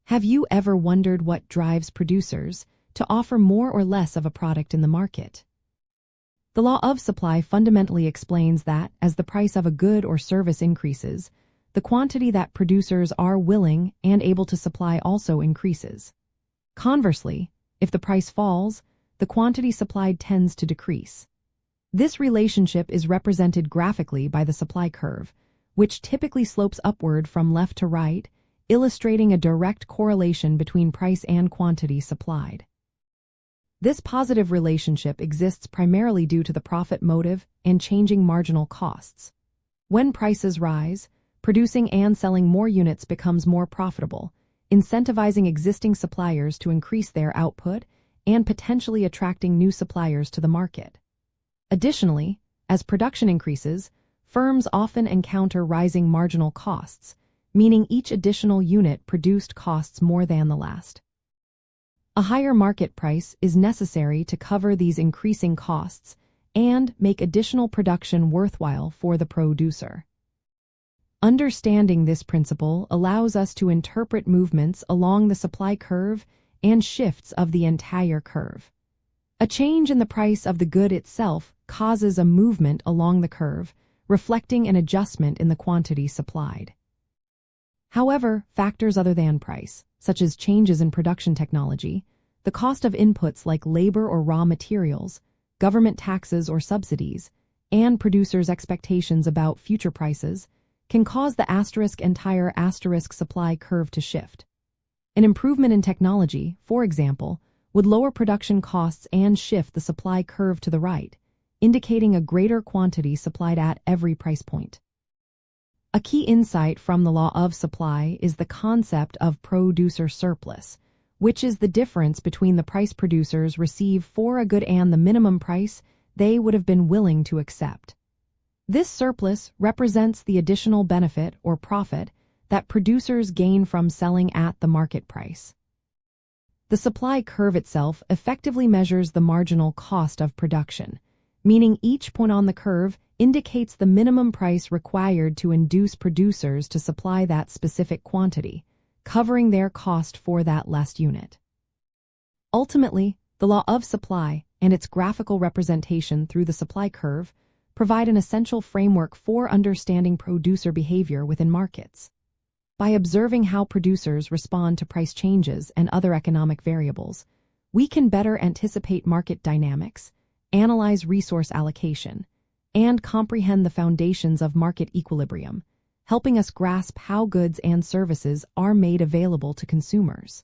Have you ever wondered what drives producers to offer more or less of a product in the market? The law of supply fundamentally explains that as the price of a good or service increases, the quantity that producers are willing and able to supply also increases. Conversely, if the price falls, the quantity supplied tends to decrease. This relationship is represented graphically by the supply curve, which typically slopes upward from left to right, illustrating a direct correlation between price and quantity supplied. This positive relationship exists primarily due to the profit motive and changing marginal costs. When prices rise, producing and selling more units becomes more profitable, incentivizing existing suppliers to increase their output and potentially attracting new suppliers to the market. Additionally, as production increases, firms often encounter rising marginal costs, meaning each additional unit produced costs more than the last. A higher market price is necessary to cover these increasing costs and make additional production worthwhile for the producer. Understanding this principle allows us to interpret movements along the supply curve and shifts of the entire curve. A change in the price of the good itself causes a movement along the curve, reflecting an adjustment in the quantity supplied. However, factors other than price, such as changes in production technology, the cost of inputs like labor or raw materials, government taxes or subsidies, and producers' expectations about future prices, can cause the entire supply curve to shift. An improvement in technology, for example, would lower production costs and shift the supply curve to the right, indicating a greater quantity supplied at every price point. A key insight from the law of supply is the concept of producer surplus, which is the difference between the price producers receive for a good and the minimum price they would have been willing to accept. This surplus represents the additional benefit or profit that producers gain from selling at the market price. The supply curve itself effectively measures the marginal cost of production, meaning each point on the curve indicates the minimum price required to induce producers to supply that specific quantity, covering their cost for that last unit. Ultimately, the law of supply and its graphical representation through the supply curve provide an essential framework for understanding producer behavior within markets. By observing how producers respond to price changes and other economic variables, we can better anticipate market dynamics, analyze resource allocation, and comprehend the foundations of market equilibrium, helping us grasp how goods and services are made available to consumers.